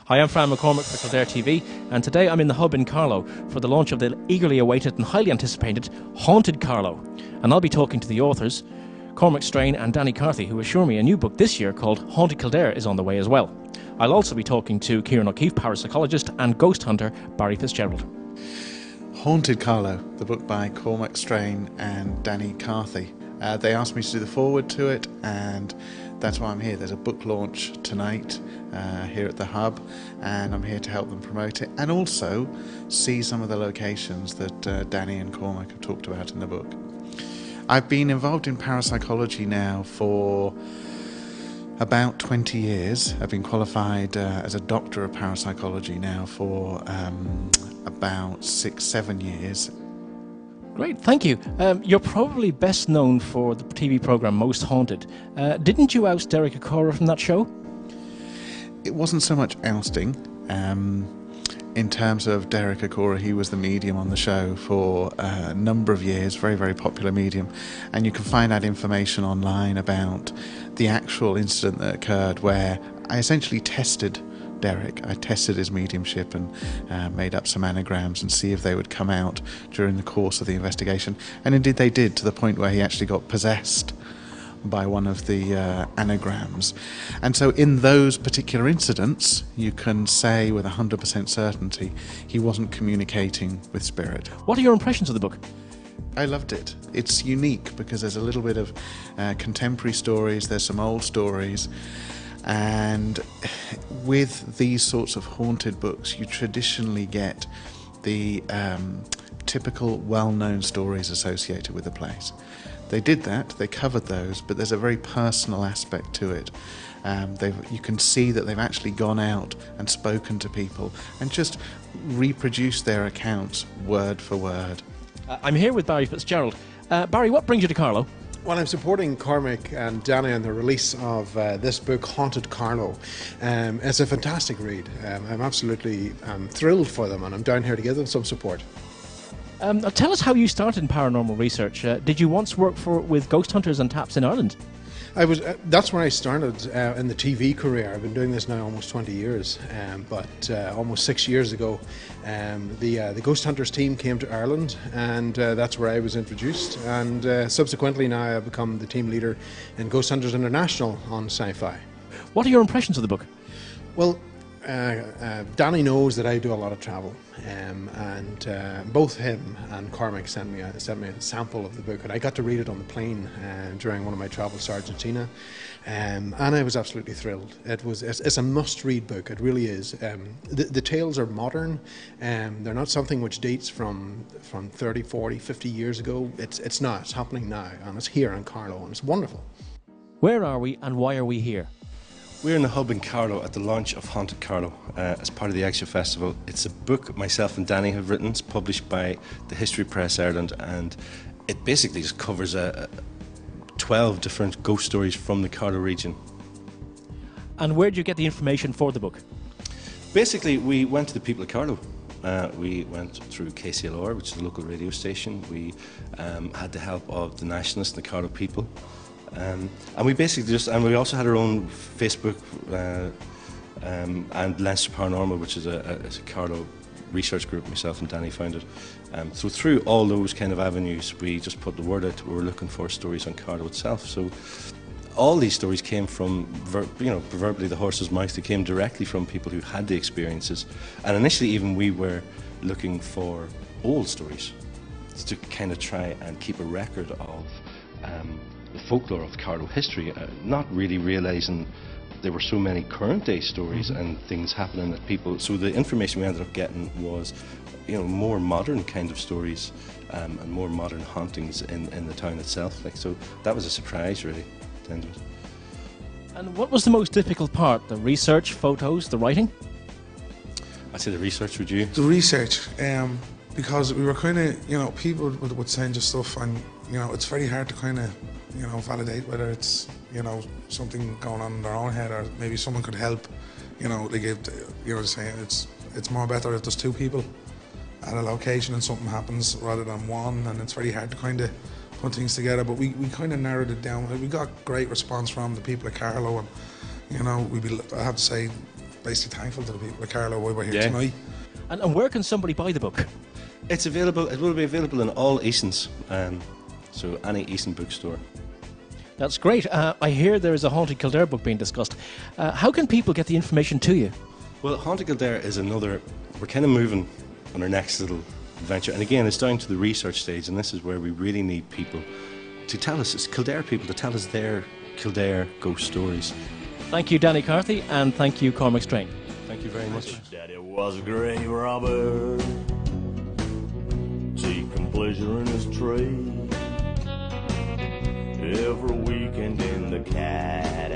Hi, I'm Fran McCormick for Kildare TV, and today I'm in the hub in Carlow for the launch of the eagerly awaited and highly anticipated Haunted Carlow. And I'll be talking to the authors, Cormac Strain and Danny Carthy, who assure me a new book this year called Haunted Kildare is on the way as well. I'll also be talking to Ciaran O'Keefe, parapsychologist, and ghost hunter Barry Fitzgerald. Haunted Carlow, the book by Cormac Strain and Danny Carthy. They asked me to do the foreword to it, and that's why I'm here. There's a book launch tonight here at the hub, and I'm here to help them promote it and also see some of the locations that Danny and Cormac have talked about in the book. I've been involved in parapsychology now for about 20 years. I've been qualified as a doctor of parapsychology now for about 6-7 years. Great, thank you. You're probably best known for the TV programme Most Haunted. Didn't you oust Derek Acorah from that show? It wasn't so much ousting. In terms of Derek Acorah, he was the medium on the show for a number of years, very, very popular medium. And you can find out information online about the actual incident that occurred where I essentially tested Derek. I tested his mediumship and made up some anagrams and see if they would come out during the course of the investigation. And indeed they did, to the point where he actually got possessed by one of the anagrams. And so in those particular incidents, you can say with 100% certainty he wasn't communicating with spirit. What are your impressions of the book? I loved it. It's unique because there's a little bit of contemporary stories, there's some old stories, and with these sorts of haunted books you traditionally get the typical well-known stories associated with the place. They did that, they covered those, but there's a very personal aspect to it. You can see that they've actually gone out and spoken to people and just reproduced their accounts word for word. I'm here with Barry Fitzgerald. Barry, what brings you to Carlow? Well, I'm supporting Cormac and Danny on the release of this book, Haunted Carlow. It's a fantastic read. I'm absolutely thrilled for them, and I'm down here to give them some support. Tell us how you started in paranormal research. Did you once work with ghost hunters and taps in Ireland? That's where I started in the TV career. I've been doing this now almost 20 years, but almost 6 years ago the Ghost Hunters team came to Ireland, and that's where I was introduced, and subsequently now I've become the team leader in Ghost Hunters International on Sci-Fi. What are your impressions of the book? Well, Danny knows that I do a lot of travel, and both him and Cormac sent me a sample of the book, and I got to read it on the plane during one of my travels to Argentina, and I was absolutely thrilled. It's a must-read book. It really is. The tales are modern, they're not something which dates from 30, 40, 50 years ago. It's now. It's happening now, and it's here in Carlow, and it's wonderful. Where are we, and why are we here? We're in the hub in Carlow at the launch of Haunted Carlow as part of the Extra Festival. It's a book myself and Danny have written. It's published by the History Press Ireland, and it basically just covers 12 different ghost stories from the Carlow region. And where did you get the information for the book? Basically, we went to the people of Carlow. We went through KCLR, which is a local radio station. We had the help of the Nationalists and the Carlow people. And we basically we also had our own Facebook and Leinster Paranormal, which is a Carlow research group myself and Danny founded. So through all those kind of avenues, we just put the word out that we were looking for stories on Carlow itself. So all these stories came from, proverbially the horse's mouth. They came directly from people who had the experiences. And initially, even we were looking for old stories to kind of try and keep a record of the folklore of Carlow history, not really realising there were so many current day stories and things happening that people. So the information we ended up getting was, more modern kind of stories and more modern hauntings in the town itself. So that was a surprise, really, at the end of it. And what was the most difficult part? The research, photos, the writing? I'd say the research. Would you? The research, because we were kind of, people would send you stuff, and it's very hard to kind of validate whether it's something going on in their own head or maybe someone could help. Saying it's more better if there's two people at a location and something happens rather than one, and it's very hard to kind of put things together. But we kind of narrowed it down. We got great response from the people at Carlow, and I have to say basically thankful to the people at Carlow why we're here Yeah. tonight. And where can somebody buy the book? It's available. It will be available in all Eastons, so any Easton bookstore. That's great. I hear there is a Haunted Kildare book being discussed. How can people get the information to you? Well, Haunted Kildare is another. We're kind of moving on our next little adventure, and again, it's down to the research stage, and this is where we really need people to tell us, it's Kildare people, to tell us their Kildare ghost stories. Thank you, Danny Carthy, and thank you, Cormac Strain. Thank you very much. Daddy was a grave robber, seeking pleasure in his trade. Every weekend in the cat